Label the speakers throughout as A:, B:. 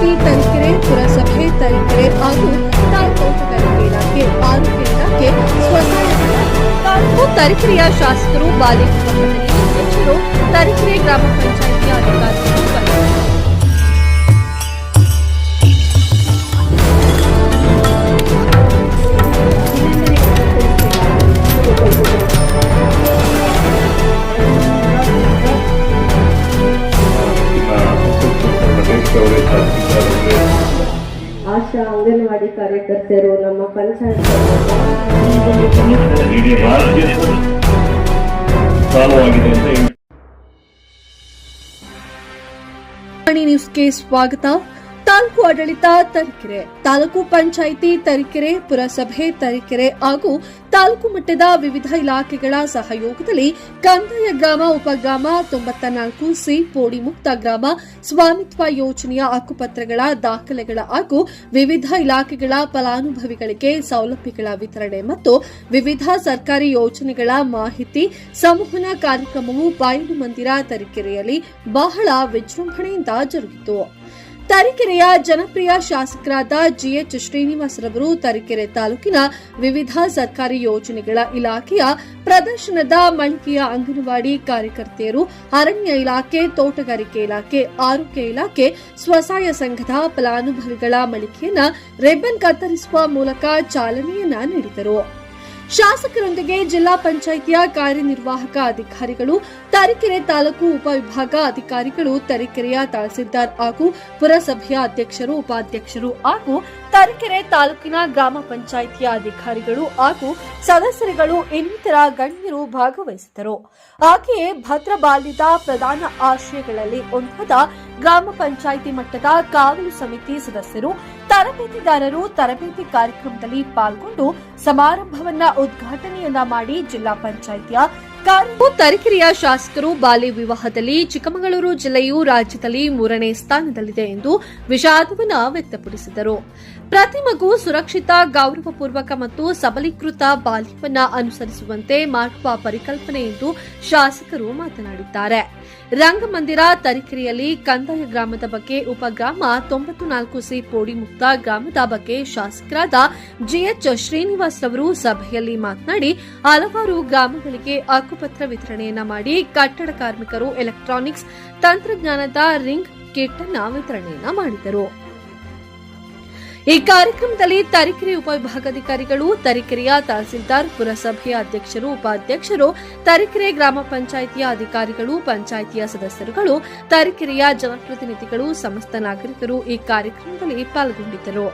A: ಪಂಚಾಯಿತಿ ತರೀಕೆರೆ ಪುರಸಭೆ ತರೀಕೆರೆ ಹಾಗೂ ತೋಟಗಾರಿಕೆ ಇಲಾಖೆ ಆರೋಗ್ಯ ಇಲಾಖೆ ಸ್ವಸಹಾಯ ತಾಲೂಕು ತರೀಕೆರೆಯ ಶಾಸಕರು ಬಾಲಿ ಅಧ್ಯಕ್ಷರು ತರೀಕೆರೆ ಗ್ರಾಮ ಪಂಚಾಯಿತಿಯ ಅಧಿಕಾರಿಗಳು
B: ಆಶಾ ಅಂಗನವಾಡಿ ಕಾರ್ಯಕರ್ತರು ನಮ್ಮ ಪಂಚಾಯತ್
A: ನ್ಯೂಸ್ಗೆ ಸ್ವಾಗತ. ತಾಲೂಕು ಆಡಳಿತ ತರೀಕೆರೆ, ತಾಲೂಕು ಪಂಚಾಯಿತಿ ತರೀಕೆರೆ, ಪುರಸಭೆ ತರೀಕೆರೆ ಹಾಗೂ ತಾಲೂಕು ಮಟ್ಟದ ವಿವಿಧ ಇಲಾಖೆಗಳ ಸಹಯೋಗದಲ್ಲಿ ಕಂದಾಯ ಗ್ರಾಮ ಉಪಗ್ರಾಮ 94ಸಿ ಪೋಡಿ ಮುಕ್ತ ಗ್ರಾಮ ಸ್ವಾಮಿತ್ವ ಯೋಜನೆಯ ಹಕ್ಕುಪತ್ರಗಳ ದಾಖಲೆಗಳ ಹಾಗೂ ವಿವಿಧ ಇಲಾಖೆಗಳ ಫಲಾನುಭವಿಗಳಿಗೆ ಸೌಲಭ್ಯಗಳ ವಿತರಣೆ ಮತ್ತು ವಿವಿಧ ಸರ್ಕಾರಿ ಯೋಜನೆಗಳ ಮಾಹಿತಿ ಸಂವಹನ ಕಾರ್ಯಕ್ರಮವು ಬಾಯಲು ಮಂದಿರ ತರೀಕೆರೆಯಲ್ಲಿ ಬಹಳ ವಿಜೃಂಭಣೆಯಿಂದ ಜರುಗಿತು. ತರೀಕೆರೆಯ ಜನಪ್ರಿಯ ಶಾಸಕರಾದ ಜಿಎಚ್ ಶ್ರೀನಿವಾಸರವರು ತರೀಕೆರೆ ತಾಲೂಕಿನ ವಿವಿಧ ಸರ್ಕಾರಿ ಯೋಜನೆಗಳ ಇಲಾಖೆಯ ಪ್ರದರ್ಶನದ ಮಳಿಗೆಯ ಅಂಗನವಾಡಿ ಕಾರ್ಯಕರ್ತೆಯರು, ಅರಣ್ಯ ಇಲಾಖೆ, ತೋಟಗಾರಿಕೆ ಇಲಾಖೆ, ಆರೋಗ್ಯ ಇಲಾಖೆ, ಸ್ವಸಹಾಯ ಸಂಘದ ಫಲಾನುಭವಿಗಳ ಮಳಿಗೆಯನ್ನು ರಿಬ್ಬನ್ ಕತ್ತರಿಸುವ ಮೂಲಕ ಚಾಲನೆಯನ್ನ ನೀಡಿದರು. ಶಾಸಕರೊಂದಿಗೆ ಜಿಲ್ಲಾ ಪಂಚಾಯಿತಿಯ ಕಾರ್ಯನಿರ್ವಾಹಕ ಅಧಿಕಾರಿಗಳು, ತರೀಕೆರೆ ತಾಲೂಕು ಉಪವಿಭಾಗ ಅಧಿಕಾರಿಗಳು, ತರೀಕೆರೆಯ ತಹಸೀಲ್ದಾರ್ ಹಾಗೂ ಪುರಸಭೆಯ ಅಧ್ಯಕ್ಷರು, ಉಪಾಧ್ಯಕ್ಷರು ಹಾಗೂ ತರೀಕೆರೆ ತಾಲೂಕಿನ ಗ್ರಾಮ ಪಂಚಾಯಿತಿಯ ಅಧಿಕಾರಿಗಳು ಹಾಗೂ ಸದಸ್ಯರುಗಳು ಇನ್ನಿತರ ಗಣ್ಯರು ಭಾಗವಹಿಸಿದರು. ಹಾಗೆಯೇ ಭದ್ರ ಬಾಲ್ಯದ ಪ್ರಧಾನ ಆಶಯಗಳಲ್ಲಿ ಒಂದಾದ ಗ್ರಾಮ ಪಂಚಾಯಿತಿ ಮಟ್ಟದ ಕಾವಲು ಸಮಿತಿ ಸದಸ್ಯರು, ತರಬೇತಿದಾರರು ತರಬೇತಿ ಕಾರ್ಯಕ್ರಮದಲ್ಲಿ ಪಾಲ್ಗೊಂಡು ಸಮಾರಂಭವನ್ನ ಉದ್ಘಾಟನೆಯನ್ನ ಮಾಡಿ ಜಿಲ್ಲಾ ಪಂಚಾಯಿತಿಯ ತರೀಕೆರೆಯ ಶಾಸಕರು ಬಾಲ್ಯ ವಿವಾಹದಲ್ಲಿ ಚಿಕ್ಕಮಗಳೂರು ಜಿಲ್ಲೆಯು ರಾಜ್ಯದಲ್ಲಿ 3ನೇ ಸ್ಥಾನದಲ್ಲಿದೆ ಎಂದು ವಿಷಾದವನ್ನು ವ್ಯಕ್ತಪಡಿಸಿದರು. ಪ್ರತಿ ಮಗು ಸುರಕ್ಷಿತ, ಗೌರವಪೂರ್ವಕ ಮತ್ತು ಸಬಲೀಕೃತ ಬಾಲ್ಯವನ್ನ ಅನುಸರಿಸುವಂತೆ ಮಾಡುವ ಪರಿಕಲ್ಪನೆ ಎಂದು ಶಾಸಕರು ಮಾತನಾಡಿದ್ದಾರೆ. ರಂಗಮಂದಿರ ತರೀಕೆರೆಯಲ್ಲಿ ಕಂದಾಯ ಗ್ರಾಮದ ಬಗ್ಗೆ ಉಪಗ್ರಾಮ 94ಸಿ ಪೋಡಿ ಮುಕ್ತ ಗ್ರಾಮದ ಬಗ್ಗೆ ಶಾಸಕರಾದ ಜಿಎಚ್ ಶ್ರೀನಿವಾಸ್ ರವರು ಸಭೆಯಲ್ಲಿ ಮಾತನಾಡಿ ಹಲವಾರು ಗ್ರಾಮಗಳಿಗೆ ಹಕ್ಕುಪತ್ರ ವಿತರಣೆಯನ್ನ ಮಾಡಿ ಕಟ್ಟಡ ಕಾರ್ಮಿಕರು ಎಲೆಕ್ಟ್ರಾನಿಕ್ಸ್ ತಂತ್ರಜ್ಞಾನದ ರಿಂಗ್ ಕಿಟ್ ಅನ್ನ ವಿತರಣೆಯನ್ನ ಮಾಡಿದರು. ಈ ಕಾರ್ಯಕ್ರಮದಲ್ಲಿ ತರೀಕೆರೆ ಉಪವಿಭಾಗಾಧಿಕಾರಿಗಳು, ತರೀಕೆರೆಯ ತಹಸೀಲ್ದಾರ್, ಪುರಸಭೆಯ ಅಧ್ಯಕ್ಷರು, ಉಪಾಧ್ಯಕ್ಷರು, ತರೀಕೆರೆ ಗ್ರಾಮ ಪಂಚಾಯಿತಿಯ ಅಧಿಕಾರಿಗಳು, ಪಂಚಾಯಿತಿಯ ಸದಸ್ಯರುಗಳು, ತರೀಕೆರೆಯ ಜನಪ್ರತಿನಿಧಿಗಳು, ಸಮಸ್ತ ನಾಗರಿಕರು ಈ ಕಾರ್ಯಕ್ರಮದಲ್ಲಿ ಪಾಲ್ಗೊಂಡಿದ್ದರು.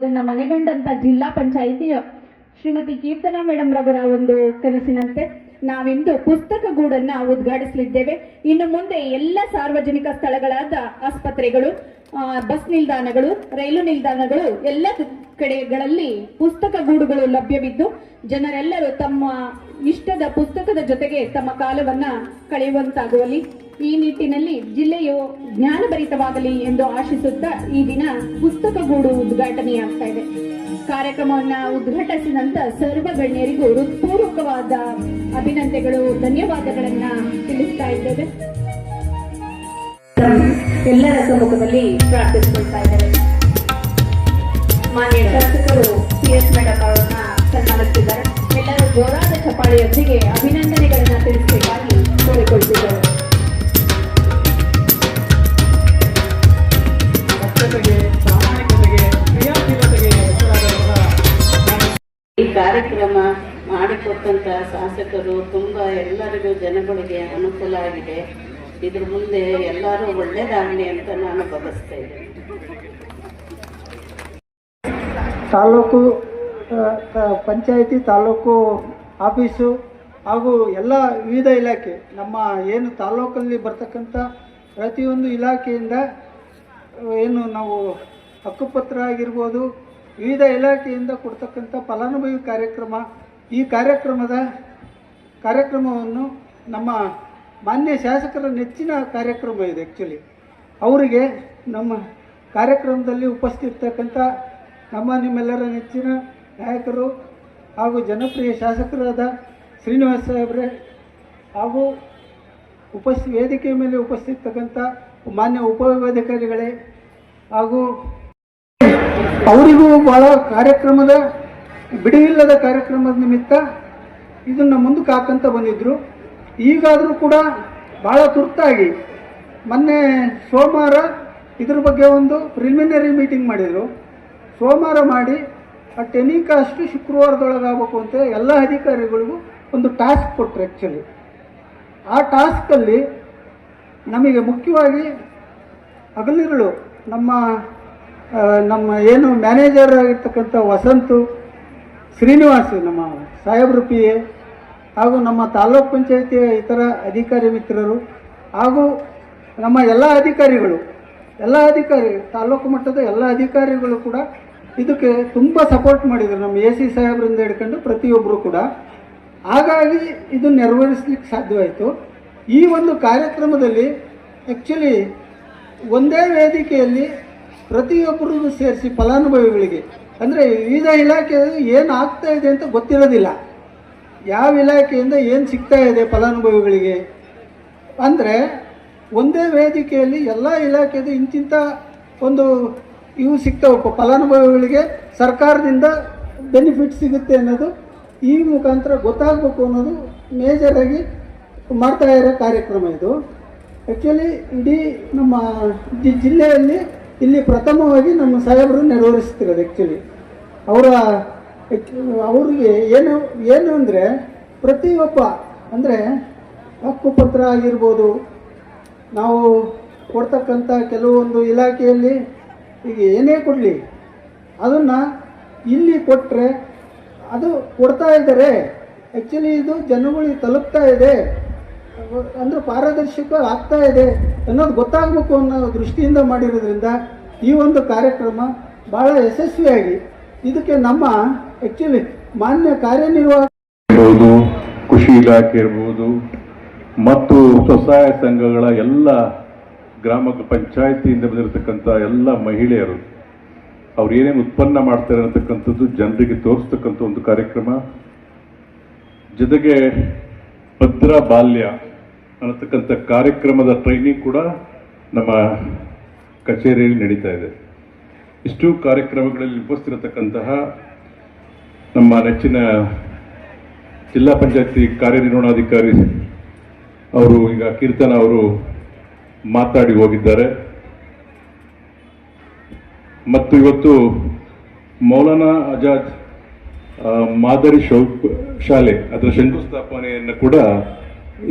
C: ನಮ್ಮ ಮನೆಗಂಡಂತ ಜಿಲ್ಲಾ ಪಂಚಾಯಿತಿಯ ಶ್ರೀಮತಿ ಕೀರ್ತನಾ ಮೇಡಮ್ ರವರ ಒಂದು ಕನಸಿನಂತೆ ನಾವಿಂದು ಪುಸ್ತಕ ಗೂಡನ್ನ ಉದ್ಘಾಟಿಸಲಿದ್ದೇವೆ. ಇನ್ನು ಮುಂದೆ ಎಲ್ಲ ಸಾರ್ವಜನಿಕ ಸ್ಥಳಗಳಾದ ಆಸ್ಪತ್ರೆಗಳು, ಬಸ್ ನಿಲ್ದಾಣಗಳು, ರೈಲು ನಿಲ್ದಾಣಗಳು ಎಲ್ಲ ಕಡೆಗಳಲ್ಲಿ ಪುಸ್ತಕ ಗೂಡುಗಳು ಲಭ್ಯವಿದ್ದು ಜನರೆಲ್ಲರೂ ತಮ್ಮ ಇಷ್ಟದ ಪುಸ್ತಕದ ಜೊತೆಗೆ ತಮ್ಮ ಕಾಲವನ್ನ ಕಳೆಯುವಂತಾಗುವಲ್ಲಿ ಈ ನಿಟ್ಟಿನಲ್ಲಿ ಜಿಲ್ಲೆಯು ಜ್ಞಾನಭರಿತವಾಗಲಿ ಎಂದು ಆಶಿಸುತ್ತಾ ಈ ದಿನ ಪುಸ್ತಕ ಗೂಡು ಉದ್ಘಾಟನೆಯಾಗ್ತಾ ಇದೆ. ಕಾರ್ಯಕ್ರಮವನ್ನ ಉದ್ಘಾಟಿಸಿದಂತ ಸರ್ವ ಗಣ್ಯರಿಗೂ ಹೃತ್ಪೂರ್ವಕವಾದ ಅಭಿನಂದನೆಗಳು, ಧನ್ಯವಾದಗಳನ್ನ ತಿಳಿಸ್ತಾ ಇದ್ದೇವೆ. ಎಲ್ಲರ ಸಮ್ಮುಖದಲ್ಲಿ ಪ್ರಾರ್ಥಿಸಿಕೊಳ್ತಾ ಇದ್ದಾರೆ. ಮಾನ್ಯ ಶಾಸಕರು CS ಮೇಡಮ್ ಅವರನ್ನ ಸನ್ಮಾನಿಸಿದ್ದಾರೆ. ಎಲ್ಲರೂ ಜೋರಾದ ಚಪ್ಪಾಳೆಯೊಂದಿಗೆ ಅಭಿನಂದನೆಗಳನ್ನ ತಿಳಿಸಬೇಕಾಗಿ ಕೋರಿಕೊಳ್ತಿದ್ದಾರೆ.
B: ಈ ಕಾರ್ಯಕ್ರಮ ಮಾಡಿ
D: ಕೊಟ್ಟಂಥ ಶಾಸಕರು ತುಂಬ ಎಲ್ಲರಿಗೂ ಜನಗಳಿಗೆ ಅನುಕೂಲ ಆಗಿದೆ. ಇದ್ರ ಮುಂದೆ ಎಲ್ಲರೂ ಒಳ್ಳೆಯದಾಗಲಿ ಅಂತ ನಾನು ಬಯಸ್ತಾ ಇದ್ದೇನೆ.
E: ತಾಲೂಕು ಪಂಚಾಯಿತಿ ತಾಲೂಕು ಆಫೀಸು ಹಾಗೂ ಎಲ್ಲ ವಿವಿಧ ಇಲಾಖೆ, ನಮ್ಮ ಏನು ತಾಲೂಕಲ್ಲಿ ಬರ್ತಕ್ಕಂಥ ಪ್ರತಿಯೊಂದು ಇಲಾಖೆಯಿಂದ ಏನು ನಾವು ಹಕ್ಕುಪತ್ರ ಆಗಿರ್ಬೋದು, ವಿವಿಧ ಇಲಾಖೆಯಿಂದ ಕೊಡ್ತಕ್ಕಂಥ ಫಲಾನುಭವಿ ಕಾರ್ಯಕ್ರಮ, ಈ ಕಾರ್ಯಕ್ರಮವನ್ನು ನಮ್ಮ ಮಾನ್ಯ ಶಾಸಕರ ನೆಚ್ಚಿನ ಕಾರ್ಯಕ್ರಮ ಇದೆ. ಆ್ಯಕ್ಚುಲಿ ಅವರಿಗೆ ನಮ್ಮ ಕಾರ್ಯಕ್ರಮದಲ್ಲಿ ಉಪಸ್ಥಿತಕ್ಕಂಥ ನಿಮ್ಮೆಲ್ಲರ ನೆಚ್ಚಿನ ನಾಯಕರು ಹಾಗೂ ಜನಪ್ರಿಯ ಶಾಸಕರಾದ ಶ್ರೀನಿವಾಸ ಸಾಹೇಬ್ರೆ ಹಾಗೂ ವೇದಿಕೆಯ ಮೇಲೆ ಉಪಸ್ಥಿತಕ್ಕಂಥ ಮಾನ್ಯ ಉಪವಿಭಾಗಾಧಿಕಾರಿಗಳೇ ಹಾಗೂ ಅವರಿಗೂ ಭಾಳ ಕಾರ್ಯಕ್ರಮದ ಬಿಡುವಿಲ್ಲದ ಕಾರ್ಯಕ್ರಮದ ನಿಮಿತ್ತ ಇದನ್ನು ಮುಂದಕ್ಕೆ ಹಾಕಂತ ಬಂದಿದ್ದರು. ಈಗಾದರೂ ಕೂಡ ಭಾಳ ತುರ್ತಾಗಿ ಮೊನ್ನೆ ಸೋಮವಾರ ಇದ್ರ ಬಗ್ಗೆ ಒಂದು ಪ್ರಿಲಿಮಿನರಿ ಮೀಟಿಂಗ್ ಮಾಡಿದರು. ಸೋಮವಾರ ಮಾಡಿ ಆ ಟೆನಿಕಾಸ್ಟ್ ಶುಕ್ರವಾರದೊಳಗಾಗಬೇಕು ಅಂತ ಎಲ್ಲ ಅಧಿಕಾರಿಗಳಿಗೂ ಒಂದು ಟಾಸ್ಕ್ ಕೊಟ್ಟರು. ಆ್ಯಕ್ಚುಲಿ ಆ ಟಾಸ್ಕಲ್ಲಿ ನಮಗೆ ಮುಖ್ಯವಾಗಿ ಹಗಲಿರುಳು ನಮ್ಮ ಏನು ಮ್ಯಾನೇಜರ್ ಆಗಿರ್ತಕ್ಕಂಥ ವಸಂತು, ಶ್ರೀನಿವಾಸ್ ನಮ್ಮ ಸಾಹೇಬ್ರು ಪಿ ಎ ಹಾಗೂ ನಮ್ಮ ತಾಲೂಕ್ ಪಂಚಾಯಿತಿಯ ಇತರ ಅಧಿಕಾರಿ ಮಿತ್ರರು ಹಾಗೂ ನಮ್ಮ ಎಲ್ಲ ಅಧಿಕಾರಿಗಳು ತಾಲೂಕು ಮಟ್ಟದ ಎಲ್ಲ ಅಧಿಕಾರಿಗಳು ಕೂಡ ಇದಕ್ಕೆ ತುಂಬ ಸಪೋರ್ಟ್ ಮಾಡಿದರು. ನಮ್ಮ ಎ ಸಿ ಸಾಹೇಬ್ರಿಂದ ಹಿಡ್ಕೊಂಡು ಪ್ರತಿಯೊಬ್ಬರು ಕೂಡ. ಹಾಗಾಗಿ ಇದು ನೆರವೇರಿಸಲಿಕ್ಕೆ ಸಾಧ್ಯವಾಯಿತು. ಈ ಒಂದು ಕಾರ್ಯಕ್ರಮದಲ್ಲಿ ಆ್ಯಕ್ಚುಲಿ ಒಂದೇ ವೇದಿಕೆಯಲ್ಲಿ ಪ್ರತಿಯೊಬ್ಬರಿಗೂ ಸೇರಿಸಿ ಫಲಾನುಭವಿಗಳಿಗೆ, ಅಂದರೆ ವಿವಿಧ ಇಲಾಖೆ ಏನು ಆಗ್ತಾ ಇದೆ ಅಂತ ಗೊತ್ತಿರೋದಿಲ್ಲ, ಯಾವ ಇಲಾಖೆಯಿಂದ ಏನು ಸಿಗ್ತಾ ಇದೆ ಫಲಾನುಭವಿಗಳಿಗೆ ಅಂದರೆ ಒಂದೇ ವೇದಿಕೆಯಲ್ಲಿ ಎಲ್ಲ ಇಲಾಖೆದು ಇಂತಿಂಥ ಒಂದು ಇವು ಸಿಗ್ತಾವಪ್ಪ ಫಲಾನುಭವಿಗಳಿಗೆ ಸರ್ಕಾರದಿಂದ ಬೆನಿಫಿಟ್ ಸಿಗುತ್ತೆ ಅನ್ನೋದು ಈ ಮುಖಾಂತರ ಗೊತ್ತಾಗಬೇಕು ಅನ್ನೋದು ಮೇಜರಾಗಿ ಮಾಡ್ತಾ ಇರೋ ಕಾರ್ಯಕ್ರಮ ಇದು. ಆ್ಯಕ್ಚುಲಿ ಇಡೀ ನಮ್ಮ ಜಿಲ್ಲೆಯಲ್ಲಿ ಇಲ್ಲಿ ಪ್ರಥಮವಾಗಿ ನಮ್ಮ ಸಾಹೇಬರು ನೆರವೇರಿಸ್ತಿರೋದು. ಆ್ಯಕ್ಚುಲಿ ಅವ್ರಿಗೆ ಏನು ಅಂದರೆ ಪ್ರತಿಯೊಬ್ಬ ಅಂದರೆ ಹಕ್ಕುಪತ್ರ ಆಗಿರ್ಬೋದು, ನಾವು ಕೊಡ್ತಕ್ಕಂಥ ಕೆಲವೊಂದು ಇಲಾಖೆಯಲ್ಲಿ ಈಗ ಏನೇ ಕೊಡಲಿ ಅದನ್ನು ಇಲ್ಲಿ ಕೊಟ್ಟರೆ ಅದು ಕೊಡ್ತಾ ಇದ್ದಾರೆ. ಆ್ಯಕ್ಚುಲಿ ಇದು ಜನಗಳಿಗೆ ತಲುಪ್ತಾ ಇದೆ ಅಂದರೆ ಪಾರದರ್ಶಕ ಆಗ್ತಾ ಇದೆ ಅನ್ನೋದು ಗೊತ್ತಾಗಬೇಕು ಅನ್ನೋ ದೃಷ್ಟಿಯಿಂದ ಮಾಡಿರೋದ್ರಿಂದ ಈ ಒಂದು ಕಾರ್ಯಕ್ರಮ ಭಾಳ ಯಶಸ್ವಿಯಾಗಿ ಇದಕ್ಕೆ ನಮ್ಮ ಆ್ಯಕ್ಚುಲಿ ಮಾನ್ಯ ಕಾರ್ಯನಿರ್ವಾಹಕ
F: ಇರ್ಬೋದು, ಕೃಷಿ ಇಲಾಖೆ ಇರ್ಬೋದು ಮತ್ತು ಸ್ವಸಹಾಯ ಸಂಘಗಳ ಎಲ್ಲ ಗ್ರಾಮ ಪಂಚಾಯಿತಿಯಿಂದ ಬಂದಿರತಕ್ಕಂಥ ಎಲ್ಲ ಮಹಿಳೆಯರು ಅವ್ರು ಏನೇನು ಉತ್ಪನ್ನ ಮಾಡ್ತಾರೆ ಅನ್ನತಕ್ಕಂಥದ್ದು ಜನರಿಗೆ ತೋರಿಸ್ತಕ್ಕಂಥ ಒಂದು ಕಾರ್ಯಕ್ರಮ. ಜೊತೆಗೆ ಭದ್ರ ಬಾಲ್ಯ ಅನ್ನತಕ್ಕಂಥ ಕಾರ್ಯಕ್ರಮದ ಟ್ರೈನಿಂಗ್ ಕೂಡ ನಮ್ಮ ಕಚೇರಿಯಲ್ಲಿ ನಡೀತಾ ಇದೆ. ಇಷ್ಟು ಕಾರ್ಯಕ್ರಮಗಳಲ್ಲಿ ಉಪಸ್ಥಿರತಕ್ಕಂತಹ ನಮ್ಮ ನೆಚ್ಚಿನ ಜಿಲ್ಲಾ ಪಂಚಾಯತಿ ಕಾರ್ಯನಿರ್ವಹಣಾಧಿಕಾರಿ ಅವರು ಈಗ ಕೀರ್ತನ ಅವರು ಮಾತಾಡಿ ಹೋಗಿದ್ದಾರೆ. ಮತ್ತು ಇವತ್ತು ಮೌಲಾನಾ ಆಜಾದ್ ಮಾದರಿ ಶಾಲೆ ಅದರ ಶಂಕುಸ್ಥಾಪನೆಯನ್ನು ಕೂಡ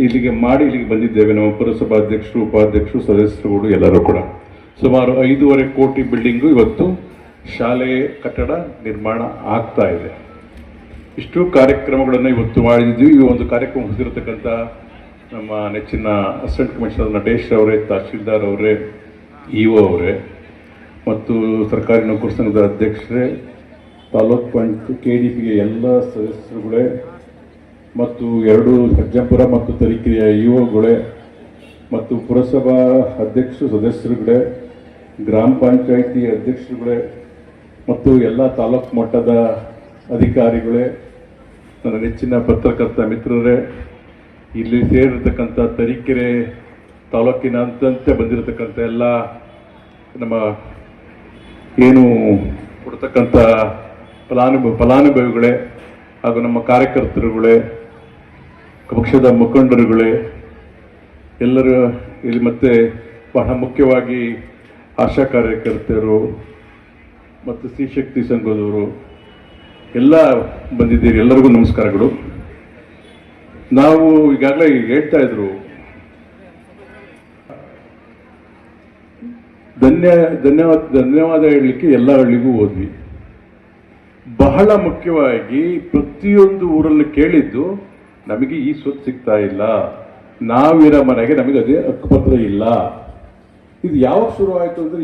F: ಇಲ್ಲಿಗೆ ಬಂದಿದ್ದೇವೆ. ನಮ್ಮ ಪುರಸಭಾ ಅಧ್ಯಕ್ಷರು, ಉಪಾಧ್ಯಕ್ಷರು, ಸದಸ್ಯರುಗಳು ಎಲ್ಲರೂ ಕೂಡ. ಸುಮಾರು 5.5 ಕೋಟಿ ಬಿಲ್ಡಿಂಗು ಇವತ್ತು ಶಾಲೆ ಕಟ್ಟಡ ನಿರ್ಮಾಣ ಆಗ್ತಾ ಇದೆ. ಇಷ್ಟು ಕಾರ್ಯಕ್ರಮಗಳನ್ನು ಇವತ್ತು ಮಾಡಿದ್ವಿ. ಈ ಒಂದು ಕಾರ್ಯಕ್ರಮ ಹೊಂದಿರತಕ್ಕಂಥ ನಮ್ಮ ನೆಚ್ಚಿನ ಅಸಿಸ್ಟೆಂಟ್ ಕಮಿಷನರ್ ನಟೇಶ್ ಅವರೇ, ತಹಶೀಲ್ದಾರ್ ಅವರೇ, ಇಒ ಅವರೇ ಮತ್ತು ಸರ್ಕಾರಿ ನೌಕರ ಸಂಘದ ಅಧ್ಯಕ್ಷರೇ, ತಾಲೂಕ್ KDPಗೆ ಎಲ್ಲ ಸದಸ್ಯರುಗಳೇ ಮತ್ತು 2 ಸಜ್ಜಂಪುರ ಮತ್ತು ತರೀಕೆರೆಯ ಇಒಗಳೇ ಮತ್ತು ಪುರಸಭಾ ಅಧ್ಯಕ್ಷರು, ಸದಸ್ಯರುಗಳೇ, ಗ್ರಾಮ ಪಂಚಾಯಿತಿ ಅಧ್ಯಕ್ಷರುಗಳೇ ಮತ್ತು ಎಲ್ಲ ತಾಲೂಕು ಮಟ್ಟದ ಅಧಿಕಾರಿಗಳೇ, ನನ್ನ ನೆಚ್ಚಿನ ಪತ್ರಕರ್ತ ಮಿತ್ರರೇ, ಇಲ್ಲಿ ಸೇರಿರ್ತಕ್ಕಂಥ ತರೀಕೆರೆ ತಾಲೂಕಿನಾದ್ಯಂತ ಬಂದಿರತಕ್ಕಂಥ ಎಲ್ಲ ನಮ್ಮ ಏನು ಕೊಡ್ತಕ್ಕಂಥ ಫಲಾನುಭವಿಗಳೇ ಹಾಗೂ ನಮ್ಮ ಕಾರ್ಯಕರ್ತರುಗಳೇ, ಪಕ್ಷದ ಮುಖಂಡರುಗಳೇ ಎಲ್ಲರೂ ಇಲ್ಲಿ, ಮತ್ತೆ ಬಹಳ ಮುಖ್ಯವಾಗಿ ಆಶಾ ಕಾರ್ಯಕರ್ತರು ಮತ್ತು ಸ್ತ್ರೀ ಶಕ್ತಿ ಸಂಘದವರು ಎಲ್ಲ ಬಂದಿದ್ದೀರಿ. ಎಲ್ಲರಿಗೂ ನಮಸ್ಕಾರಗಳು. ನಾವು ಈಗಾಗಲೇ ಹೇಳ್ತಾ ಇದ್ರು, ಧನ್ಯವಾದ ಹೇಳಲಿಕ್ಕೆ ಎಲ್ಲ ಹಳ್ಳಿಗೂ ಹೋದ್ವಿ. ಬಹಳ ಮುಖ್ಯವಾಗಿ ಪ್ರತಿಯೊಂದು ಊರಲ್ಲಿ ಕೇಳಿದ್ದು, ನಮಗೆ ಈ ಸ್ವತ್ತು ಸಿಗ್ತಾ ಇಲ್ಲ, ನಾವಿರೋ ಮನೆಗೆ ನಮಗೆ ಅದೇ ಹಕ್ಕುಪತ್ರ ಇಲ್ಲ. ಇದು ಯಾವಾಗ ಶುರು ಆಯ್ತು ಅಂದ್ರೆ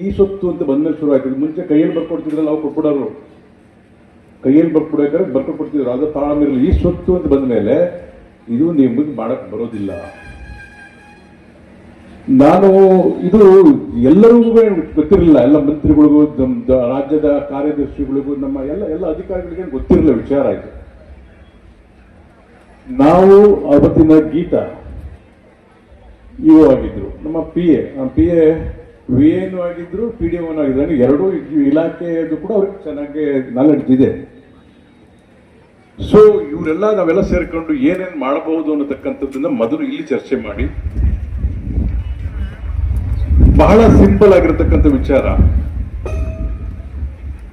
F: ಈ ಸ್ವತ್ತು ಅಂತ ಬಂದ್ಮೇಲೆ ಶುರು ಆಯ್ತು. ಮುಂಚೆ ಕೈಯಲ್ಲಿ ಬರ್ಕೊಡ್ತಿದ್ರಲ್ಲ, ನಾವು ಕೊಟ್ಬಿಡೋರು, ಕೈಯಲ್ಲಿ ಬರ್ಕೊಡ್ಬೇಕಾದ್ರೆ ಬರ್ಕೊಡ್ತಿದ್ರು. ಅದು ತಾಳಮಿರಲಿ. ಈ ಸ್ವತ್ತು ಅಂತ ಬಂದ ಮೇಲೆ ಇದು ನಿಮಗೆ ಮಾಡಕ್ ಬರೋದಿಲ್ಲ. ನಾನು ಇದು ಎಲ್ಲರಿಗೂ ಗೊತ್ತಿರಲಿಲ್ಲ, ಎಲ್ಲ ಮಂತ್ರಿಗಳಿಗೂ, ರಾಜ್ಯದ ಕಾರ್ಯದರ್ಶಿಗಳಿಗೂ, ನಮ್ಮ ಎಲ್ಲ ಅಧಿಕಾರಿಗಳಿಗೆ ಗೊತ್ತಿರಲಿಲ್ಲ ವಿಚಾರ ಆಯ್ತು. ನಾವು ಅವತ್ತಿನ ಗೀತಾ ಇಒ ಆಗಿದ್ರು, ನಮ್ಮ ಪಿ ಎ ವಿ ಎನು ಆಗಿದ್ರು, ಪಿ ಡಿ ಒನ್ ಆಗಿದ್ರು. ಎರಡೂ ಇಲಾಖೆಯದು ಕೂಡ ಅವ್ರಿಗೆ ಚೆನ್ನಾಗಿ ನಾಲೆಡ್ಜ್ ಇದೆ. ಸೊ ಇವರೆಲ್ಲ ನಾವೆಲ್ಲ ಸೇರ್ಕೊಂಡು ಏನೇನು ಮಾಡಬಹುದು ಅನ್ನತಕ್ಕಂಥದ್ದನ್ನ ಮೊದಲು ಇಲ್ಲಿ ಚರ್ಚೆ ಮಾಡಿ, ಬಹಳ ಸಿಂಪಲ್ ಆಗಿರತಕ್ಕಂಥ ವಿಚಾರ,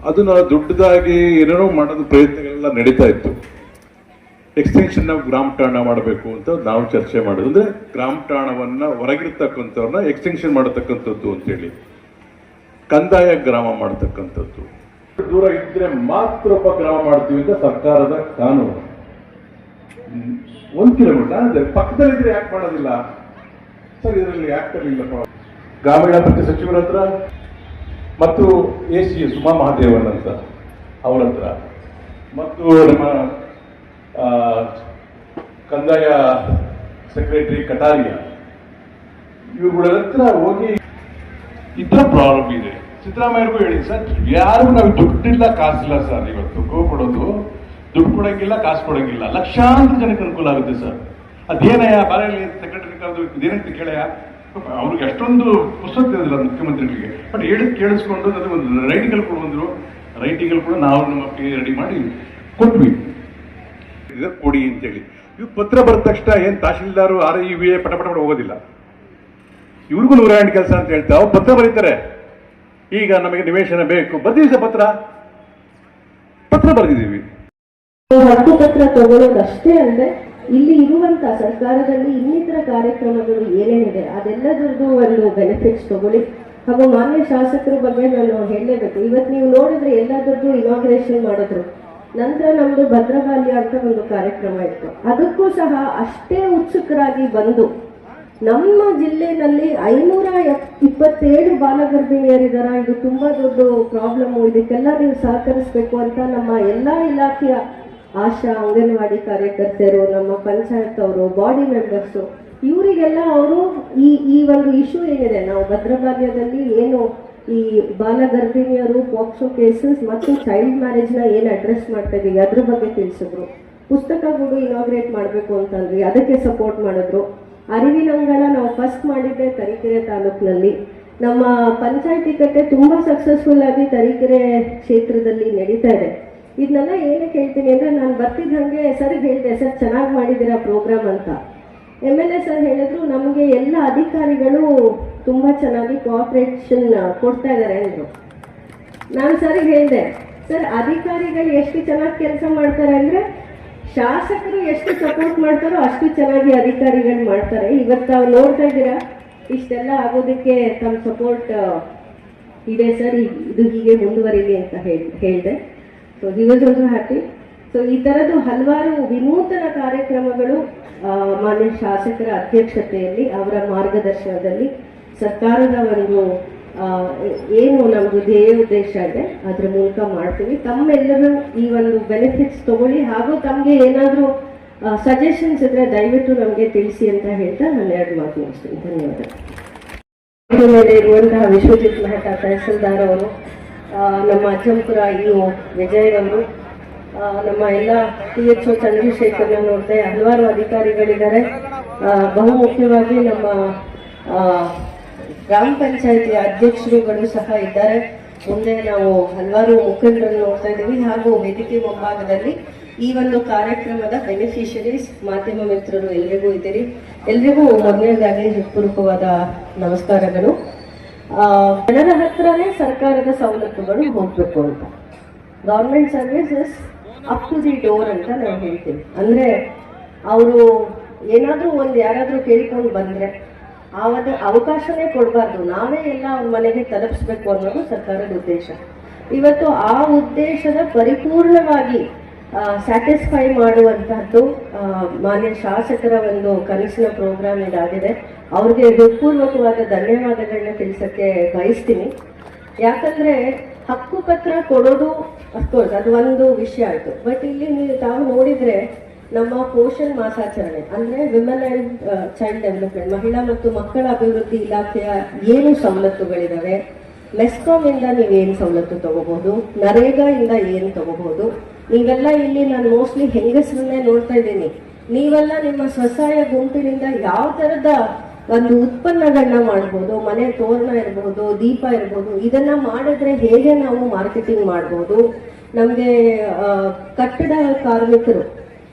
F: ಅದನ್ನ ದೊಡ್ಡದಾಗಿ ಏನೇನೋ ಮಾಡೋದು ಪ್ರಯತ್ನಗಳೆಲ್ಲ ನಡೀತಾ ಇತ್ತು. ಎಕ್ಸ್ಟೆನ್ಷನ್ ನಾವು ಗ್ರಾಮ ಠಾಣ ಮಾಡಬೇಕು ಅಂತ ನಾವು ಚರ್ಚೆ ಮಾಡೋದು. ಅಂದ್ರೆ ಗ್ರಾಮ ಠಾಣವನ್ನ ಹೊರಗಿರ್ತಕ್ಕಂಥವ್ರನ್ನ ಎಕ್ಸ್ಟೆನ್ಷನ್ ಮಾಡತಕ್ಕಂಥದ್ದು ಅಂತೇಳಿ, ಕಂದಾಯ ಗ್ರಾಮ ಮಾಡತಕ್ಕಂಥದ್ದು. ದೂರ ಇದ್ರೆ ಮಾತ್ರ ಗ್ರಾಮ ಮಾಡ್ತೀವಿ ಅಂತ ಸರ್ಕಾರದ ಕಾನೂನು. 1 ಕಿಲೋಮೀಟರ್ ಪಕ್ಕದಲ್ಲಿದ್ರೆ ಯಾಕೆ ಮಾಡೋದಿಲ್ಲ ಸರ್? ಇದರಲ್ಲಿ ಯಾಕೆ ಇಲ್ಲಪ್ಪ? ಗ್ರಾಮೀಣಾಭಿವೃದ್ಧಿ ಸಚಿವರ ಹತ್ರ ಮತ್ತು AC ಸುಮಾ ಮಹಾದೇವನ್ ಅಂತ ಅವರ ಹತ್ರ ಮತ್ತು ನಮ್ಮ ಕಂದಾಯ ಸೆಕ್ರೆಟರಿ ಕಟಾರಿಯಾ ಇವುಗಳ ಹತ್ರ ಹೋಗಿ ಇತರ ಪ್ರಾಬ್ಲಮ್ ಇದೆ. ಸಿದ್ದರಾಮಯ್ಯರಿಗೂ ಹೇಳಿ, ಸರ್ ಯಾರಿಗೂ ನಾವು ದುಡ್ಡಿಲ್ಲ ಕಾಸಿಲ್ಲ ಸರ್, ಇವತ್ತು ಗೋ ಕೊಡೋದು, ದುಡ್ಡು ಕೊಡಂಗಿಲ್ಲ, ಕಾಸು ಕೊಡಂಗಿಲ್ಲ, ಲಕ್ಷಾಂತರ ಜನಕ್ಕೆ ಅನುಕೂಲ ಆಗುತ್ತೆ ಸರ್. ಅದೇನಯ್ಯ ಬಾರಲ್ಲಿ ಸೆಕ್ರೆಟರಿ ಕರೆದು ಇದೇನಂತ ಕೇಳಯ್ಯ, ಅವ್ರಿಗೆ ಅಷ್ಟೊಂದು ಪುಸ್ತಕ ಇರೋದಿಲ್ಲ ಮುಖ್ಯಮಂತ್ರಿಗಳಿಗೆ. ಬಟ್ ಕೇಳಿಸ್ಕೊಂಡು ನನಗೆ ಒಂದು ರೈಟಿಂಗಲ್ಲಿ ಕೂಡ ಬಂದರು, ರೈಟಿಂಗಲ್ಲಿ ಕೂಡ ನಾವು ನಮ್ಮ ರೆಡಿ ಮಾಡಿ ಕೊಟ್ವಿ, ಕೊಡಿ ಅಂತೇಳಿ. ಇವ್ ಪತ್ರ ಬರೆದ ತಕ್ಷಣ ಏನ್ ತಹಶೀಲ್ದಾರು RIVA ಪಟ ಹೋಗೋದಿಲ್ಲ. ಇವ್ರಿಗೂ 108 ಕೆಲಸ ಅಂತ ಹೇಳ್ತಾ ಅವ್ರು ಪತ್ರ ಬರೀತಾರೆ. ಈಗ ನಮಗೆ ನಿವೇಶನ ಬೇಕು, ಬರ್ತೀವಿ ಪತ್ರ ಬರೆದಿದ್ದೀವಿ.
B: ಹಕ್ಕುಪತ್ರ ತಗೊಳ್ಳೋದಷ್ಟೇ ಅಲ್ಲದೆ ಇಲ್ಲಿ ಇರುವಂತ ಸರ್ಕಾರದಲ್ಲಿ ಇನ್ನಿತರ ಕಾರ್ಯಕ್ರಮಗಳು ಏನೇನಿದೆ ಅದೆಲ್ಲದರದ್ದು ಒಂದು ಬೆನಿಫಿಟ್ಸ್ ತಗೊಳ್ಳಿ. ಹಾಗೂ ಮಾನ್ಯ ಶಾಸಕರ ಬಗ್ಗೆ ನಾನು ಹೇಳಲೇಬೇಕು. ಇವತ್ತು ನೀವು ನೋಡಿದ್ರೆ ಎಲ್ಲದರದ್ದು ಇನಾಗ್ರೇಷನ್ ಮಾಡಿದ್ರು. ನಂತರ ನಮ್ದು ಭದ್ರಬಾಲ್ಯ ಅಂತ ಒಂದು ಕಾರ್ಯಕ್ರಮ ಇತ್ತು. ಅದಕ್ಕೂ ಸಹ ಅಷ್ಟೇ ಉತ್ಸುಕರಾಗಿ ಬಂದು ನಮ್ಮ ಜಿಲ್ಲೆಯಲ್ಲಿ 527 ಬಾಲಗರ್ಭಿಣಿಯರಿದಾರ. ಇದು ತುಂಬಾ ದೊಡ್ಡ ಪ್ರಾಬ್ಲಮ್. ಇದಕ್ಕೆಲ್ಲ ನೀವು ಸಹಕರಿಸಬೇಕು ಅಂತ ನಮ್ಮ ಎಲ್ಲಾ ಇಲಾಖೆಯ ಆಶಾ, ಅಂಗನವಾಡಿ ಕಾರ್ಯಕರ್ತೆಯರು, ನಮ್ಮ ಪಂಚಾಯತ್ ಅವರು, ಬಾಡಿ ಮೆಂಬರ್ಸು, ಇವರಿಗೆಲ್ಲ ಅವರು ಈ ಒಂದು ಇಶ್ಯೂ ಏನಿದೆ, ನಾವು ಭದ್ರಬಾಲ್ಯದಲ್ಲಿ ಏನು ಈ ಬಾಲಗರ್ಭಿಣಿಯರು, ಪೋಕ್ಸೋ ಕೇಸಸ್ ಮತ್ತು ಚೈಲ್ಡ್ ಮ್ಯಾರೇಜ್ ನ ಏನು ಅಡ್ರೆಸ್ ಮಾಡ್ತಾ ಇದೀವಿ ಅದ್ರ ಬಗ್ಗೆ ತಿಳಿಸಿದ್ರು. ಪುಸ್ತಕಗಳು ಇನಾಗ್ರೇಟ್ ಮಾಡಬೇಕು ಅಂತಂದ್ವಿ, ಅದಕ್ಕೆ ಸಪೋರ್ಟ್ ಮಾಡಿದ್ರು. ಅರಿವಿನಂಗಳ ನಾವು ಫಸ್ಟ್ ಮಾಡಿದ್ದೆ ತರೀಕೆರೆ ತಾಲೂಕಿನಲ್ಲಿ. ನಮ್ಮ ಪಂಚಾಯತಿ ಕಟ್ಟೆ ತುಂಬಾ ಸಕ್ಸಸ್ಫುಲ್ ಆಗಿ ತರೀಕೆರೆ ಕ್ಷೇತ್ರದಲ್ಲಿ ನಡೀತಾ ಇದೆ. ಇದನ್ನೆಲ್ಲ ಏನಕ್ಕೆ ಹೇಳ್ತೀನಿ ಅಂದ್ರೆ, ನಾನು ಬರ್ತಿದ್ದಂಗೆ ಸರ್ ಹೇಳಿದೆ, ಸರ್ ಚೆನ್ನಾಗಿ ಮಾಡಿದ್ದೀರಾ ಪ್ರೋಗ್ರಾಮ್ ಅಂತ. MLA ಸರ್ ಹೇಳಿದ್ರು, ನಮಗೆ ಎಲ್ಲ ಅಧಿಕಾರಿಗಳು ತುಂಬಾ ಚೆನ್ನಾಗಿ ಕೋಆಪರೇಷನ್ ಕೊಡ್ತಾ ಇದ್ದಾರೆ ಅಂದ್ರು. ನಾನು ಸರ್ ಹೇಳಿದೆ, ಸರ್ ಅಧಿಕಾರಿಗಳು ಎಷ್ಟು ಚೆನ್ನಾಗಿ ಕೆಲಸ ಮಾಡ್ತಾರೆ ಅಂದ್ರೆ ಶಾಸಕರು ಎಷ್ಟು ಸಪೋರ್ಟ್ ಮಾಡ್ತಾರೋ ಅಷ್ಟು ಚೆನ್ನಾಗಿ ಅಧಿಕಾರಿಗಳು ಮಾಡ್ತಾರೆ. ಇವತ್ತು ತಾವು ನೋಡ್ತಾ ಇದ್ದೀರಾ, ಇಷ್ಟೆಲ್ಲ ಆಗೋದಕ್ಕೆ ತಮ್ಮ ಸಪೋರ್ಟ್ ಇದೆ ಸರ್, ಇದು ಹೀಗೆ ಮುಂದುವರಿಲಿ ಅಂತ ಹೇಳಿದೆ. So he was also happy. So ಈ ಥರದ್ದು ಹಲವಾರು ವಿನೂತನ ಕಾರ್ಯಕ್ರಮಗಳು ಮಾನ್ಯ ಶಾಸಕರ ಅಧ್ಯಕ್ಷತೆಯಲ್ಲಿ, ಅವರ ಮಾರ್ಗದರ್ಶನದಲ್ಲಿ ಸರ್ಕಾರದ ಒಂದು ಏನು ನಮ್ದು ಧ್ಯೇಯ ಉದ್ದೇಶ ಇದೆ ಅದ್ರ ಮೂಲಕ ಮಾಡ್ತೀವಿ. ತಮ್ಮೆಲ್ಲರೂ ಈ ಒಂದು ಬೆನಿಫಿಟ್ಸ್ ತಗೊಳ್ಳಿ. ಹಾಗೂ ತಮಗೆ ಏನಾದರೂ ಸಜೆಷನ್ಸ್ ಇದ್ರೆ ದಯವಿಟ್ಟು ನಮಗೆ ತಿಳಿಸಿ ಅಂತ ಹೇಳ್ತಾ ನಾನು 2 ಮಾತು ಮುಗಿಸ್ತೀನಿ. ಧನ್ಯವಾದ. ಮೇಲೆ ಇರುವಂತಹ ವಿಶ್ವಜಿತ್ ಮೆಹ್ತಾ ತಹಸೀಲ್ದಾರ್ ಅವರು, ನಮ್ಮ ಅಜ್ಜಂಪುರ IO ವಿಜಯ್ ಅವರು, ನಮ್ಮ ಎಲ್ಲ THO ಚಂದ್ರಶೇಖರ್ನ ನೋಡ್ದೆ ಹಲವಾರು ಅಧಿಕಾರಿಗಳಿದ್ದಾರೆ. ಬಹುಮುಖ್ಯವಾಗಿ ನಮ್ಮ ಗ್ರಾಮ ಪಂಚಾಯತಿ ಅಧ್ಯಕ್ಷರುಗಳು ಸಹ ಇದ್ದಾರೆ. ಮುಂದೆ ನಾವು ಹಲವಾರು ಮುಖಂಡರನ್ನು ನೋಡ್ತಾ ಇದ್ದೀವಿ. ಹಾಗೂ ವೇದಿಕೆ ಮುಂಭಾಗದಲ್ಲಿ ಈ ಒಂದು ಕಾರ್ಯಕ್ರಮದ ಬೆನಿಫಿಷರೀಸ್ ಮಾಧ್ಯಮ ಮಿತ್ರರು ಎಲ್ರಿಗೂ ಇದ್ದೀರಿ. ಎಲ್ರಿಗೂ ಮೊದಲನೇದಾಗಿ ಹೃತ್ಪೂರ್ವಕವಾದ ನಮಸ್ಕಾರಗಳು. ಜನರ ಹತ್ರನೇ ಸರ್ಕಾರದ ಸವಲತ್ತುಗಳು ಹೋಗ್ಬೇಕು ಅಂತ, government services up to the door ಅಂತ ನಾವು ಹೇಳ್ತೀವಿ. ಅಂದ್ರೆ ಅವರು ಏನಾದರೂ ಒಂದು ಯಾರಾದರೂ ಕೇಳ್ಕೊಂಡು ಬಂದರೆ ಅವಕಾಶನೇ ಕೊಡಬಾರ್ದು, ನಾವೇ ಎಲ್ಲ ಅವ್ರ ಮನೆಗೆ ತಲುಪಿಸ್ಬೇಕು ಅನ್ನೋದು ಸರ್ಕಾರದ ಉದ್ದೇಶ. ಇವತ್ತು ಆ ಉದ್ದೇಶದ ಪರಿಪೂರ್ಣವಾಗಿ ಸ್ಯಾಟಿಸ್ಫೈ ಮಾಡುವಂತಹದ್ದು ಮಾನ್ಯ ಶಾಸಕರ ಒಂದು ಕನಸಿನ ಪ್ರೋಗ್ರಾಮ್ ಇದಾಗಿದೆ. ಅವ್ರಿಗೆ ಹೃತ್ಪೂರ್ವಕವಾದ ಧನ್ಯವಾದಗಳನ್ನ ತಿಳಿಸಕ್ಕೆ ಬಯಸ್ತೀನಿ. ಯಾಕಂದ್ರೆ ಹಕ್ಕುಪತ್ರ ಕೊಡೋದು ಅಫ್ಕೋರ್ಸ್ ಅದು ಒಂದು ವಿಷಯ ಆಯಿತು. ಬಟ್ ಇಲ್ಲಿ ನೀವು ತಾವು ನೋಡಿದ್ರೆ ನಮ್ಮ ಪೋಷಣ್ ಮಾಸಾಚರಣೆ ಅಂದ್ರೆ ವಿಮೆನ್ ಅಂಡ್ ಚೈಲ್ಡ್ ಡೆವಲಪ್ಮೆಂಟ್, ಮಹಿಳಾ ಮತ್ತು ಮಕ್ಕಳ ಅಭಿವೃದ್ಧಿ ಇಲಾಖೆಯ ಏನು ಸವಲತ್ತುಗಳಿದಾವೆ, ಮೆಸ್ಕಾಂ ಇಂದ ನೀವೇನು ಸವಲತ್ತು ತಗೋಬಹುದು, ನರೇಗಾ ಇಂದ ಏನು ತಗೋಬಹುದು, ನೀವೆಲ್ಲ ಇಲ್ಲಿ ನಾನು ಮೋಸ್ಟ್ಲಿ ಹೆಂಗಸರನ್ನೇ ನೋಡ್ತಾ ಇದ್ದೀನಿ. ನೀವೆಲ್ಲ ನಿಮ್ಮ ಸ್ವಸಹಾಯ ಗುಂಪಿನಿಂದ ಯಾವ ತರದ ಒಂದು ಉತ್ಪನ್ನಗಳನ್ನ ಮಾಡ್ಬೋದು, ಮನೆ ತೋರಣ ಇರಬಹುದು, ದೀಪ ಇರಬಹುದು, ಇದನ್ನ ಮಾಡಿದ್ರೆ ಹೇಗೆ ನಾವು ಮಾರ್ಕೆಟಿಂಗ್ ಮಾಡ್ಬೋದು, ನಮಗೆ ಕಟ್ಟಡ ಕಾರ್ಮಿಕರು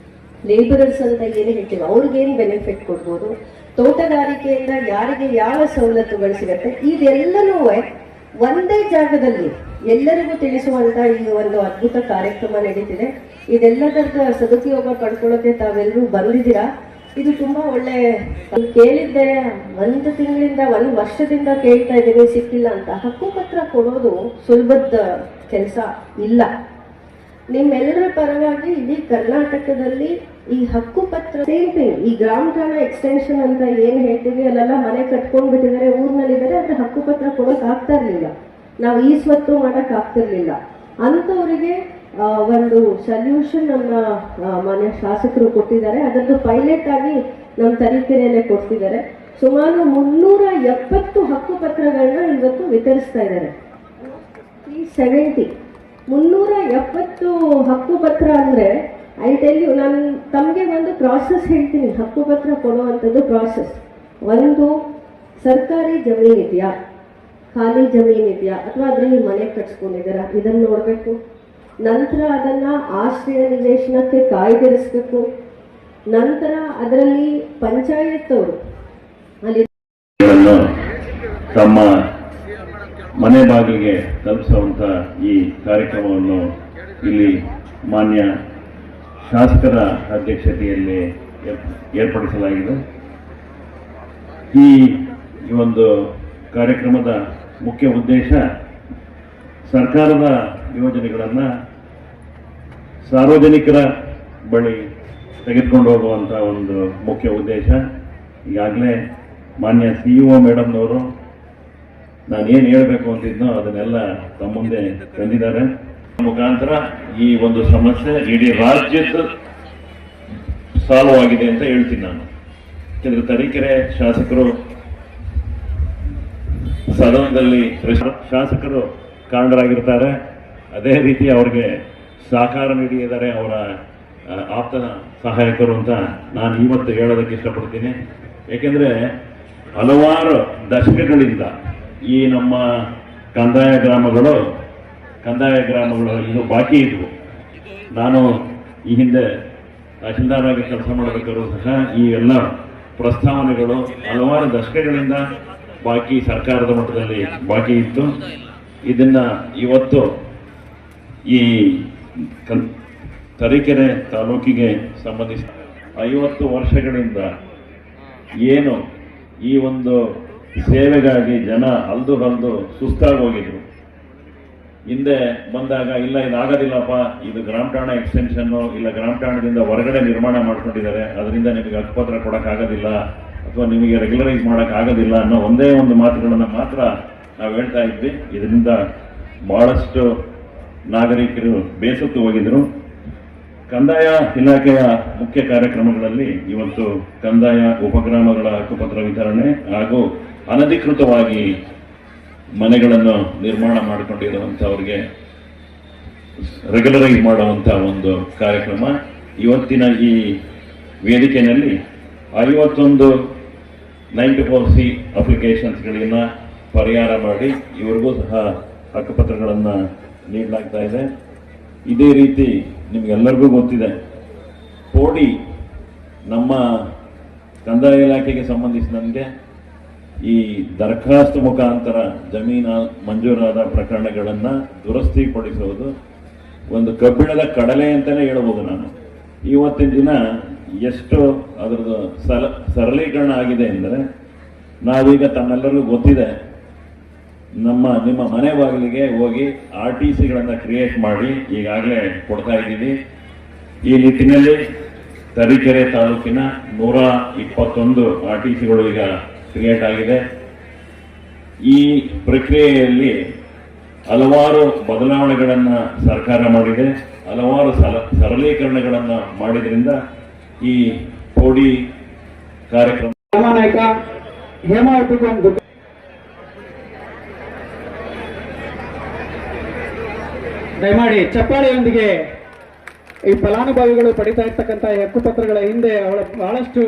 B: ಲೇಬರರ್ಸ್ ಅಂತ ಏನು ಹೇಳ್ತೀವಿ ಅವ್ರಿಗೇನು ಬೆನಿಫಿಟ್ ಕೊಡ್ಬೋದು, ತೋಟಗಾರಿಕೆಯಿಂದ ಯಾರಿಗೆ ಯಾವ ಸವಲತ್ತುಗಳು ಸಿಗತ್ತೆ, ಇದೆಲ್ಲನೂ ಒಂದೇ ಜಾಗದಲ್ಲಿ ಎಲ್ಲರಿಗೂ ತಿಳಿಸುವಂತ ಈ ಒಂದು ಅದ್ಭುತ ಕಾರ್ಯಕ್ರಮ ನಡೀತಿದೆ. ಇದೆಲ್ಲದರ ಸದುಪಯೋಗ ಪಡ್ಕೊಳ್ಳೋಕೆ ತಾವೆಲ್ಲರೂ ಬಂದಿದ್ದೀರಾ. ಇದು ತುಂಬಾ ಒಳ್ಳೆ. ಕೇಳಿದ್ದೆ, 1 ತಿಂಗಳಿಂದ 1 ವರ್ಷದಿಂದ ಕೇಳ್ತಾ ಇದ್ದೀನಿ, ಸಿಕ್ಕಿಲ್ಲ ಅಂತ. ಹಕ್ಕುಪತ್ರ ಕೊಡೋದು ಸುಲಭದ ಕೆಲಸ ಇಲ್ಲ. ನಿಮ್ಮೆಲ್ಲರ ಪರವಾಗಿ ಇಡೀ ಕರ್ನಾಟಕದಲ್ಲಿ ಈ ಹಕ್ಕುಪತ್ರ ಸೇಮ್ ಥಿಂಗ್, ಈ ಗ್ರಾಮ ಠಾಣಾ ಎಕ್ಸ್ಟೆನ್ಷನ್ ಅಂತ ಏನ್ ಹೇಳ್ತೀವಿ, ಅಲ್ಲೆಲ್ಲ ಮನೆ ಕಟ್ಕೊಂಡ್ ಬಿಟ್ಟಿದ್ದಾರೆ, ಊರಿನಲ್ಲಿದ್ದಾರೆ, ಆದ್ರೆ ಹಕ್ಕುಪತ್ರ ಕೊಡೋಕ್ ಆಗ್ತಾ ಇರ್ಲಿಲ್ಲ, ನಾವು ಈ ಸ್ವತ್ತು ಮಾಡಕ್ ಆಗ್ತಿರ್ಲಿಲ್ಲ. ಅಂತವರಿಗೆ ಒಂದು ಸೊಲ್ಯೂಷನ್ ನಮ್ಮ ಮಾನ್ಯ ಶಾಸಕರು ಕೊಟ್ಟಿದ್ದಾರೆ. ಅದರದ್ದು ಪೈಲಟ್ ಆಗಿ ನಮ್ಮ ತರೀಕೆರೆಯಲ್ಲೇ ಕೊಡ್ತಿದ್ದಾರೆ. ಸುಮಾರು 370 ಹಕ್ಕುಪತ್ರಗಳನ್ನ ಇವತ್ತು ವಿತರಿಸ್ತಾ ಇದ್ದಾರೆ. 370 ಹಕ್ಕುಪತ್ರ ಅಂದ್ರೆ ಐ ಟೆಲ್ ಯು, ನಾನು ತಮಗೆ ಒಂದು ಪ್ರಾಸೆಸ್ ಹೇಳ್ತೀನಿ. ಹಕ್ಕುಪತ್ರ ಕೊಡುವಂಥದ್ದು ಪ್ರಾಸೆಸ್. ಒಂದು, ಸರ್ಕಾರಿ ಜಮೀನಿದೆಯಾ, ಖಾಲಿ ಜಮೀನಿದೆಯಾ, ಅಥವಾ ಅದರಲ್ಲಿ ಮನೆ ಕಟ್ಸ್ಕೊಂಡಿದ್ದೀರಾ, ಇದನ್ನು ನೋಡಬೇಕು. ನಂತರ ಅದನ್ನ ಆಶ್ರಯ ನಿವೇಶನಕ್ಕೆ ಕಾಯ್ದಿರಿಸಬೇಕು. ನಂತರ ಅದರಲ್ಲಿ ಪಂಚಾಯತ್ ಅವರು ಅಲ್ಲಿ
G: ತಮ್ಮ ಮನೆ ಬಾಗಿಲಿಗೆ ತಲುಪಿಸುವಂಥ ಈ ಕಾರ್ಯಕ್ರಮವನ್ನು ಇಲ್ಲಿ ಮಾನ್ಯ ಶಾಸಕರ ಅಧ್ಯಕ್ಷತೆಯಲ್ಲಿ ಏರ್ಪಡಿಸಲಾಗಿದೆ. ಈ ಒಂದು ಕಾರ್ಯಕ್ರಮದ ಮುಖ್ಯ ಉದ್ದೇಶ ಸರ್ಕಾರದ ಯೋಜನೆಗಳನ್ನು ಸಾರ್ವಜನಿಕರ ಬಳಿ ತೆಗೆದುಕೊಂಡು ಹೋಗುವಂಥ ಒಂದು ಮುಖ್ಯ ಉದ್ದೇಶ. ಈಗಾಗಲೇ ಮಾನ್ಯ CEO ಮೇಡಮ್ನವರು ನಾನೇನು ಹೇಳಬೇಕು ಅಂತಿದ್ನೋ ಅದನ್ನೆಲ್ಲ ತಮ್ಮ ಮುಂದೆ ತಂದಿದ್ದಾರೆ. ಮುಖಾಂತರ ಈ ಒಂದು ಸಮಸ್ಯೆ ಇಡೀ ರಾಜ್ಯದ ಸಾಲ್ವ್ ಆಗಿದೆ ಅಂತ ಹೇಳ್ತೀನಿ ನಾನು. ಯಾಕಂದ್ರೆ ತರೀಕೆರೆ ಶಾಸಕರು ಸದನದಲ್ಲಿ ಶಾಸಕರು ಕಾರಣರಾಗಿರ್ತಾರೆ, ಅದೇ ರೀತಿ ಅವ್ರಿಗೆ ಸಹಕಾರ ನೀಡಿದ್ದಾರೆ ಅವರ ಆಪ್ತ ಸಹಾಯಕರು ಅಂತ ನಾನು ಇವತ್ತು ಹೇಳೋದಕ್ಕೆ ಇಷ್ಟಪಡ್ತೀನಿ. ಏಕೆಂದರೆ ಹಲವಾರು ದಶಕಗಳಿಂದ ಈ ನಮ್ಮ ಕಂದಾಯ ಗ್ರಾಮಗಳು ಇನ್ನೂ ಬಾಕಿ ಇದ್ವು. ನಾನು ಈ ಹಿಂದೆ ತಹಶೀಲ್ದಾರಾಗಿ ಕೆಲಸ ಮಾಡಬೇಕಾದ್ರೂ ಸಹ ಈ ಎಲ್ಲ ಪ್ರಸ್ತಾವನೆಗಳು ಹಲವಾರು ದಶಕಗಳಿಂದ ಸರ್ಕಾರದ ಮಟ್ಟದಲ್ಲಿ ಬಾಕಿ ಇತ್ತು. ಇದನ್ನ ಇವತ್ತು ಈ ತರೀಕೆರೆ ತಾಲೂಕಿಗೆ ಸಂಬಂಧಿಸಿದ 50 ವರ್ಷಗಳಿಂದ ಏನು ಈ ಒಂದು ಸೇವೆಗಾಗಿ ಜನ ಹಲ್ದು ಸುಸ್ತಾಗಿ ಹೋಗಿದ್ರು. ಹಿಂದೆ ಬಂದಾಗ ಇಲ್ಲ ಇದಾಗೋದಿಲ್ಲಪ್ಪ, ಇದು ಗ್ರಾಮ ಠಾಣಾ ಎಕ್ಸ್ಟೆನ್ಷನ್ನು, ಇಲ್ಲ ಗ್ರಾಮ ಠಾಣದಿಂದ ಹೊರಗಡೆ ನಿರ್ಮಾಣ ಮಾಡ್ಕೊಂಡಿದ್ದಾರೆ, ಅದರಿಂದ ನಿಮಗೆ ಹಕ್ಕುಪತ್ರ ಕೊಡೋಕ್ಕಾಗೋದಿಲ್ಲ ಅಥವಾ ನಿಮಗೆ ರೆಗ್ಯುಲರೈಸ್ ಮಾಡೋಕ್ಕಾಗೋದಿಲ್ಲ ಅನ್ನೋ ಒಂದೇ ಒಂದು ಮಾತುಗಳನ್ನು ಮಾತ್ರ ನಾವು ಹೇಳ್ತಾ ಇದ್ವಿ. ಇದರಿಂದ ಬಹಳಷ್ಟು ನಾಗರಿಕರು ಬೇಸತ್ತು ಹೋಗಿದ್ರು. ಕಂದಾಯ ಇಲಾಖೆಯ ಮುಖ್ಯ ಕಾರ್ಯಕ್ರಮಗಳಲ್ಲಿ ಇವತ್ತು ಕಂದಾಯ ಉಪಗ್ರಾಮಗಳ ಹಕ್ಕುಪತ್ರ ವಿತರಣೆ ಹಾಗೂ ಅನಧಿಕೃತವಾಗಿ ಮನೆಗಳನ್ನು ನಿರ್ಮಾಣ ಮಾಡಿಕೊಂಡಿರುವಂಥವ್ರಿಗೆ ರೆಗ್ಯುಲರೈಸ್ ಮಾಡುವಂಥ ಒಂದು ಕಾರ್ಯಕ್ರಮ. ಇವತ್ತಿನ ಈ ವೇದಿಕೆಯಲ್ಲಿ 51 94C ಅಪ್ಲಿಕೇಶನ್ಸ್ಗಳನ್ನ ಪರಿಹಾರ ಮಾಡಿ ಇವರಿಗೂ ಸಹ ಹಕ್ಕುಪತ್ರಗಳನ್ನು ನೀಡಲಾಗ್ತಾ ಇದೆ. ಇದೇ ರೀತಿ ನಿಮಗೆಲ್ಲರಿಗೂ ಗೊತ್ತಿದೆ, ಪೋಡಿ ನಮ್ಮ ಕಂದಾಯ ಇಲಾಖೆಗೆ ಸಂಬಂಧಿಸಿದಂತೆ ಈ ದರಖಾಸ್ತು ಮುಖಾಂತರ ಜಮೀನು ಮಂಜೂರಾದ ಪ್ರಕರಣಗಳನ್ನು ದುರಸ್ತಿಪಡಿಸುವುದು ಒಂದು ಕಬ್ಬಿಣದ ಕಡಲೆ ಅಂತಲೇ ಹೇಳ್ಬೋದು ನಾನು. ಇವತ್ತಿನ ದಿನ ಎಷ್ಟು ಅದರದ್ದು ಸರಳೀಕರಣ ಆಗಿದೆ ಅಂದರೆ, ನಾವೀಗ ತಮ್ಮೆಲ್ಲರಿಗೂ ಗೊತ್ತಿದೆ, ನಿಮ್ಮ ಮನೆ ಬಾಗಿಲಿಗೆ ಹೋಗಿ RTCಗಳನ್ನು ಕ್ರಿಯೇಟ್ ಮಾಡಿ ಈಗಾಗಲೇ ಕೊಡ್ತಾ ಇದ್ದೀವಿ. ಈ ನಿಟ್ಟಿನಲ್ಲಿ ತರೀಕೆರೆ ತಾಲೂಕಿನ 121 RTCಗಳು ಈಗ ಕ್ರಿಯೇಟ್ ಆಗಿದೆ. ಈ ಪ್ರಕ್ರಿಯೆಯಲ್ಲಿ ಹಲವಾರು ಬದಲಾವಣೆಗಳನ್ನು ಸರ್ಕಾರ ಮಾಡಿದೆ, ಹಲವಾರು ಸರಳೀಕರಣಗಳನ್ನು ಮಾಡಿದ್ರಿಂದ ಈ ಪೋಡಿ ಕಾರ್ಯಕ್ರಮ
E: ನಾಯಕ ಹೇಮಾವತಿಗೆ ಒಂದು ದಯಮಾಡಿ ಚಪ್ಪಾಳೆಯೊಂದಿಗೆ ಈ ಫಲಾನುಭವಿಗಳು ಪಡಿತಾ ಇರ್ತಕ್ಕಂಥ ಹಕ್ಕುಪತ್ರಗಳ ಹಿಂದೆ ಅವಳ ಬಹಳಷ್ಟು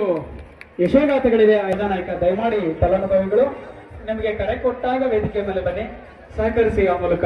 E: ಯಶೋಗಾಥೆಗಳಿವೆ. ನಾಯಕ ದಯಮಾಡಿ ಫಲಾನುಭವಿಗಳು ನಿಮಗೆ ಕರೆ ಕೊಟ್ಟಾಗ ವೇದಿಕೆ ಮೇಲೆ ಬನ್ನಿ, ಸಹಕರಿಸಿ ಆ ಮೂಲಕ